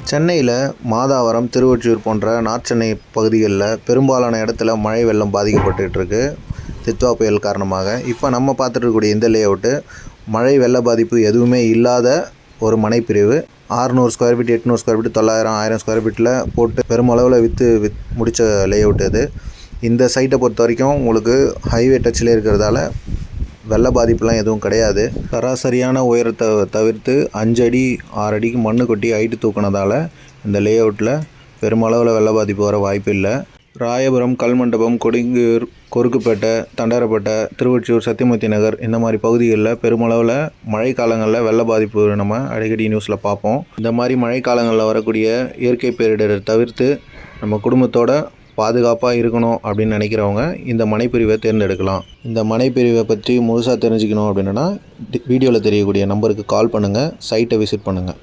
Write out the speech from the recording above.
சென்னையில் மாதாவரம், திருவொற்றியூர் போன்ற நார்த் சென்னை பகுதிகளில் பெரும்பாலான இடத்துல மழை வெள்ளம் பாதிக்கப்பட்டுருக்கு தித்வா புயல் காரணமாக. இப்போ நம்ம பார்த்துட்டு இருக்கக்கூடிய இந்த லேஅவுட்டு மழை வெள்ள பாதிப்பு எதுவுமே இல்லாத ஒரு மனைப்பிரிவு. 600 square feet, 800 square feet, 900, 1000 square ஃபீட்டில் போட்டு பெருமளவில் விற்று முடித்த லேஅவுட் இது. இந்த சைட்டை பொறுத்த வரைக்கும் உங்களுக்கு ஹைவே டச்சில் இருக்கிறதால வெள்ள பாதிப்புலாம் எதுவும் கிடையாது. சராசரியான உயரத்தை தவிர்த்து 5 அடி 6 அடிக்கு மண்ணு கொட்டி ஹைட்டு தூக்கினதால் இந்த லேஅவுட்டில் பெருமளவில் வெள்ள பாதிப்பு வர வாய்ப்பு இல்லை. ராயபுரம், கல்மண்டபம், கொடுங்கியூர், கொருக்குப்பேட்டை, தண்டராப்பேட்டை, திருவொற்றியூர், சத்தியமூர்த்தி நகர் இந்த மாதிரி பகுதிகளில் பெருமளவில் மழை காலங்களில் வெள்ள பாதிப்பு நம்ம அடிக்கடி நியூஸில் பார்ப்போம். இந்த மாதிரி மழை காலங்களில் வரக்கூடிய இயற்கை பேரிடரை தவிர்த்து நம்ம குடும்பத்தோட பாதுகாப்பாக இருக்கணும் அப்படின்னு நினைக்கிறவங்க இந்த மனைப்பிரிவை தேர்ந்தெடுக்கலாம். இந்த மனைப்பிரிவை பற்றி முழுசாக தெரிஞ்சுக்கணும் அப்படின்னா வீடியோவில் தெரியக்கூடிய நம்பருக்கு கால் பண்ணுங்கள், சைட்டை விசிட் பண்ணுங்கள்.